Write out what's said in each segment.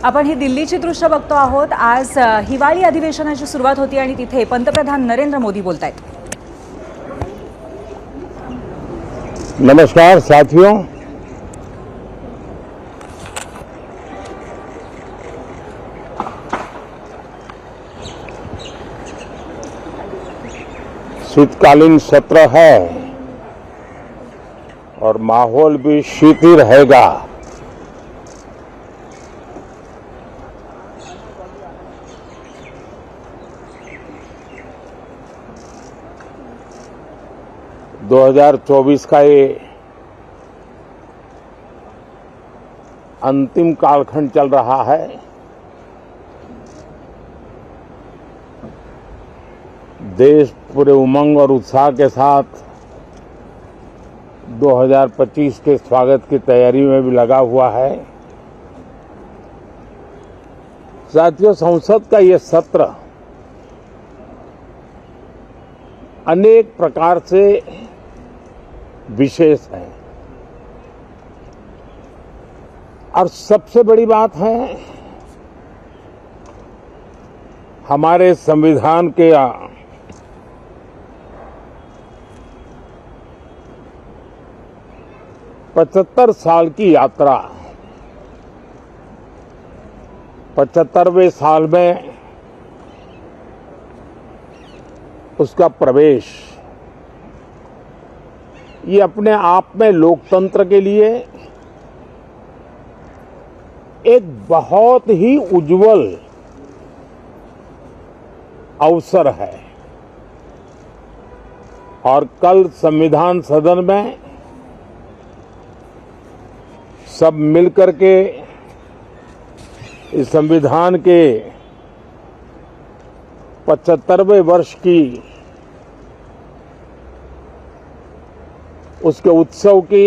आपण ही दिल्लीची दृश्य बघतो आहोत। आज हिवाळी अधिवेशनाची सुरुवात होती आणि तिथे पंतप्रधान नरेंद्र मोदी बोलतायत। नमस्कार साथियों, शीतकालीन सत्र है और माहौल भी शीत ही रहेगा। दो 2024 का ये अंतिम कालखंड चल रहा है। देश पूरे उमंग और उत्साह के साथ 2025 के स्वागत की तैयारी में भी लगा हुआ है। साथियों, संसद का ये सत्र अनेक प्रकार से विशेष है और सबसे बड़ी बात है हमारे संविधान के 75 साल की यात्रा, 75वें साल में उसका प्रवेश, ये अपने आप में लोकतंत्र के लिए एक बहुत ही उज्जवल अवसर है। और कल संविधान सदन में सब मिलकर के इस संविधान के 75वें वर्ष की उसके उत्सव की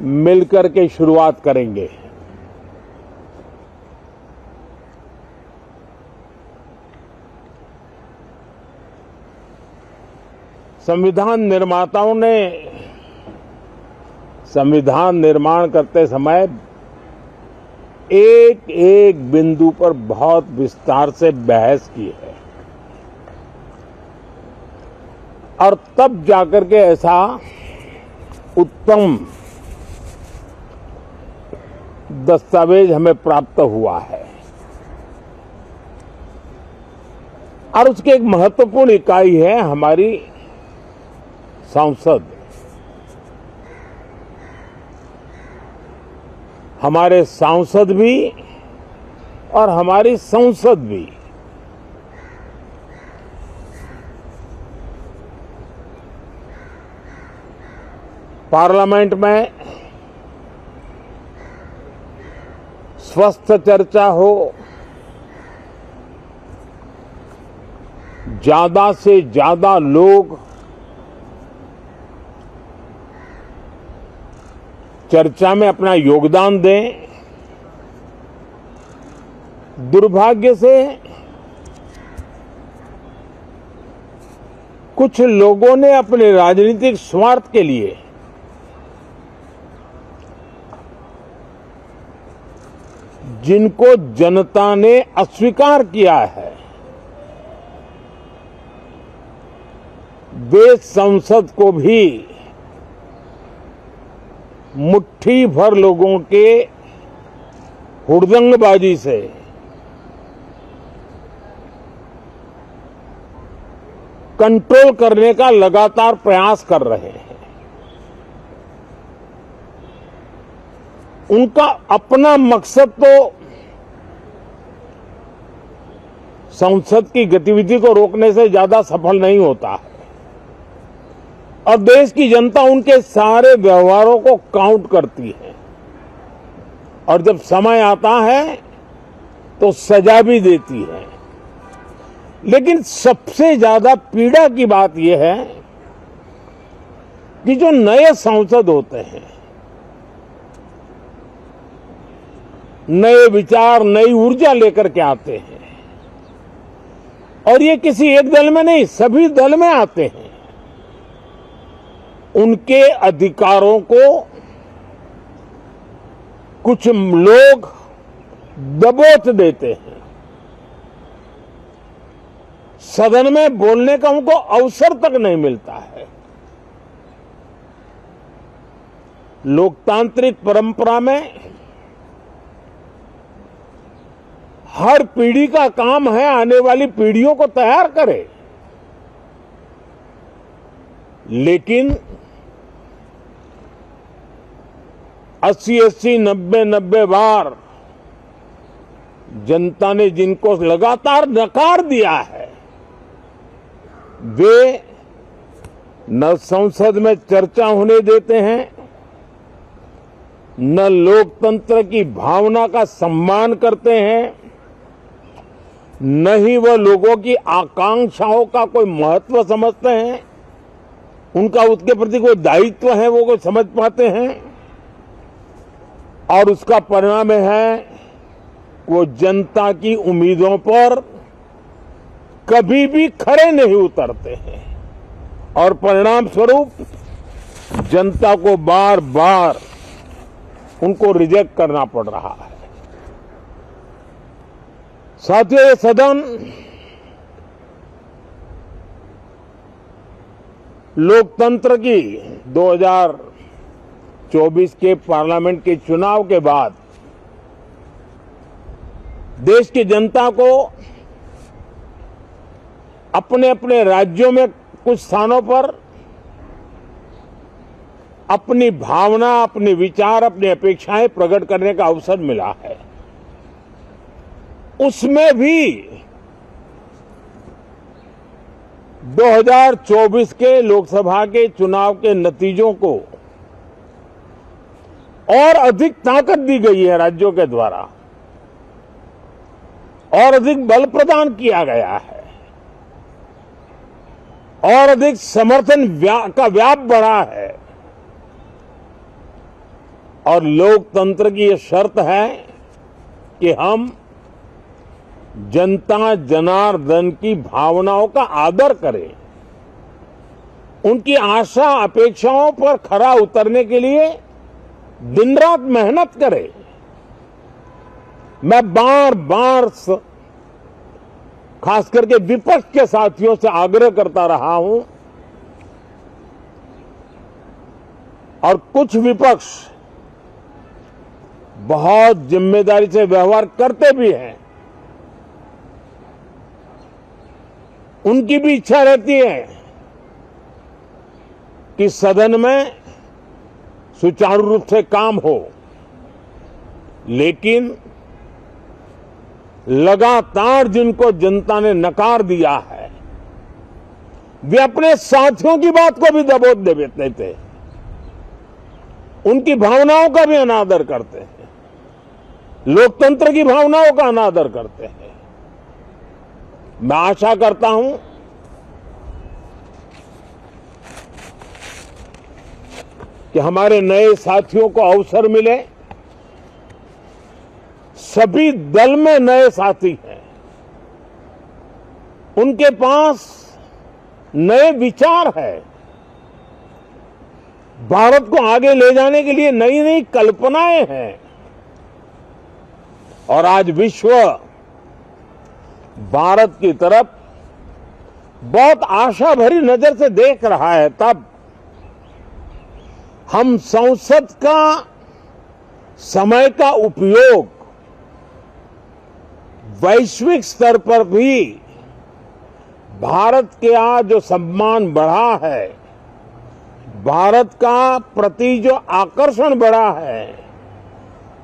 मिलकर के शुरुआत करेंगे। संविधान निर्माताओं ने संविधान निर्माण करते समय एक एक बिंदु पर बहुत विस्तार से बहस की है और तब जाकर के ऐसा उत्तम दस्तावेज हमें प्राप्त हुआ है। और उसकी एक महत्वपूर्ण इकाई है हमारी संसद। हमारे सांसद भी और हमारी संसद भी पार्लियामेंट में स्वस्थ चर्चा हो, ज्यादा से ज्यादा लोग चर्चा में अपना योगदान दें। दुर्भाग्य से कुछ लोगों ने अपने राजनीतिक स्वार्थ के लिए जिनको जनता ने अस्वीकार किया है, वे संसद को भी मुट्ठी भर लोगों के हुड़दंगबाजी से कंट्रोल करने का लगातार प्रयास कर रहे हैं। उनका अपना मकसद तो संसद की गतिविधि को रोकने से ज्यादा सफल नहीं होता है और देश की जनता उनके सारे व्यवहारों को काउंट करती है और जब समय आता है तो सजा भी देती है। लेकिन सबसे ज्यादा पीड़ा की बात यह है कि जो नए सांसद होते हैं, नए विचार, नई ऊर्जा लेकर के आते हैं और ये किसी एक दल में नहीं, सभी दल में आते हैं। उनके अधिकारों को कुछ लोग दबोच देते हैं, सदन में बोलने का उनको अवसर तक नहीं मिलता है। लोकतांत्रिक परंपरा में हर पीढ़ी का काम है आने वाली पीढ़ियों को तैयार करे, लेकिन 80-80, 90-90 बार जनता ने जिनको लगातार नकार दिया है, वे न संसद में चर्चा होने देते हैं, न लोकतंत्र की भावना का सम्मान करते हैं, न ही वह लोगों की आकांक्षाओं का कोई महत्व समझते हैं, उनका उसके प्रति कोई दायित्व है वो कोई समझ पाते हैं। और उसका परिणाम है वो जनता की उम्मीदों पर कभी भी खरे नहीं उतरते हैं और परिणाम स्वरूप जनता को बार बार उनको रिजेक्ट करना पड़ रहा है। साथियों, ये सदन लोकतंत्र की 2024 के पार्लियामेंट के चुनाव के बाद देश की जनता को अपने अपने राज्यों में कुछ स्थानों पर अपनी भावना, अपने विचार, अपनी अपेक्षाएं प्रकट करने का अवसर मिला है। उसमें भी 2024 के लोकसभा के चुनाव के नतीजों को और अधिक ताकत दी गई है राज्यों के द्वारा और अधिक बल प्रदान किया गया है और अधिक समर्थन का व्याप बढ़ा है। और लोकतंत्र की यह शर्त है कि हम जनता जनार्दन की भावनाओं का आदर करें, उनकी आशा अपेक्षाओं पर खरा उतरने के लिए दिन रात मेहनत करें। मैं बार बार खास करके विपक्ष के साथियों से आग्रह करता रहा हूं और कुछ विपक्ष बहुत जिम्मेदारी से व्यवहार करते भी हैं। उनकी भी इच्छा रहती है कि सदन में सुचारू रूप से काम हो, लेकिन लगातार जिनको जनता ने नकार दिया है वे अपने साथियों की बात को भी दबोच देते थे, उनकी भावनाओं का भी अनादर करते हैं, लोकतंत्र की भावनाओं का अनादर करते हैं। मैं आशा करता हूं कि हमारे नए साथियों को अवसर मिले। सभी दल में नए साथी हैं, उनके पास नए विचार है, भारत को आगे ले जाने के लिए नई नई कल्पनाएं हैं और आज विश्व भारत की तरफ बहुत आशा भरी नजर से देख रहा है। तब हम संसद का समय का उपयोग वैश्विक स्तर पर भी भारत के आज जो सम्मान बढ़ा है, भारत का प्रति जो आकर्षण बढ़ा है,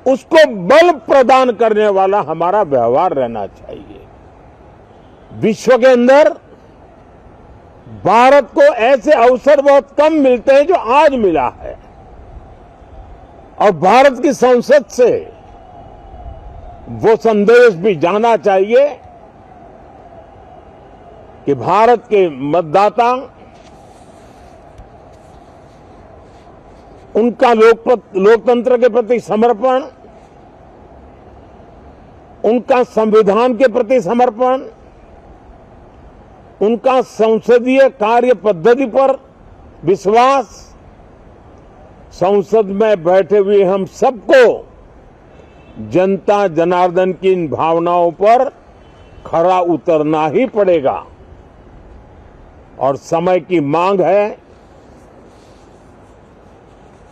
उसको बल प्रदान करने वाला हमारा व्यवहार रहना चाहिए। विश्व के अंदर भारत को ऐसे अवसर बहुत कम मिलते हैं जो आज मिला है और भारत की संसद से वो संदेश भी जाना चाहिए कि भारत के मतदाता उनका लोकतंत्र के प्रति समर्पण, उनका संविधान के प्रति समर्पण, उनका संसदीय कार्य पद्धति पर विश्वास संसद में बैठे हुए हम सबको जनता जनार्दन की इन भावनाओं पर खरा उतरना ही पड़ेगा और समय की मांग है।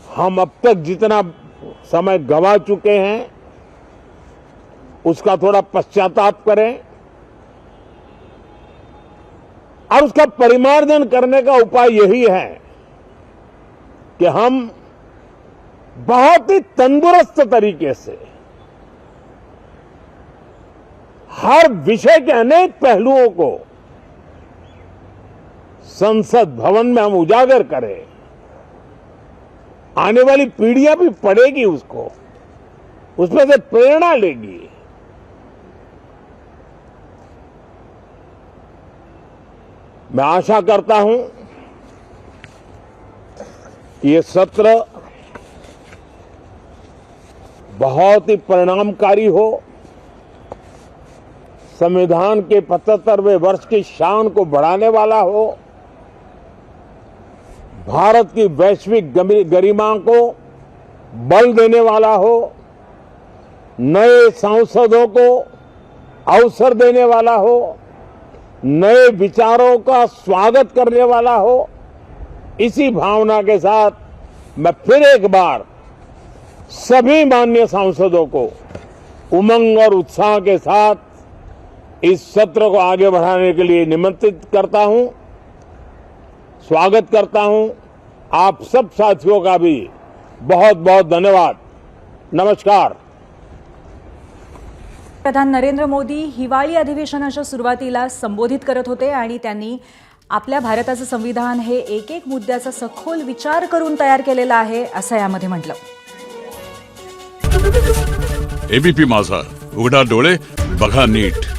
हम अब तक जितना समय गंवा चुके हैं उसका थोड़ा पश्चाताप करें और उसका परिमार्जन करने का उपाय यही है कि हम बहुत ही तंदुरुस्त तरीके से हर विषय के अनेक पहलुओं को संसद भवन में हम उजागर करें। आने वाली पीढ़ियां भी पढ़ेगी उसको, उसमें से प्रेरणा लेगी। मैं आशा करता हूं कि ये सत्र बहुत ही परिणामकारी हो, संविधान के 75वें वर्ष की शान को बढ़ाने वाला हो, भारत की वैश्विक गरिमा को बल देने वाला हो, नए सांसदों को अवसर देने वाला हो, नए विचारों का स्वागत करने वाला हो। इसी भावना के साथ मैं फिर एक बार सभी माननीय सांसदों को उमंग और उत्साह के साथ इस सत्र को आगे बढ़ाने के लिए निमंत्रित करता हूं, स्वागत करता हूं। आप सब साथियों का भी बहुत बहुत धन्यवाद। नमस्कार। प्रधान नरेंद्र मोदी हिवाळी अधिवेशनाच्या सुरुवातीला संबोधित करत होते आणि त्यांनी आपल्या भारताचं संविधान हे एक एक मुद्द्याचा सखोल विचार करून तयार केलेलं आहे असं यामध्ये म्हटलं। एबीपी माझा, उघडा डोळे बघा नीट।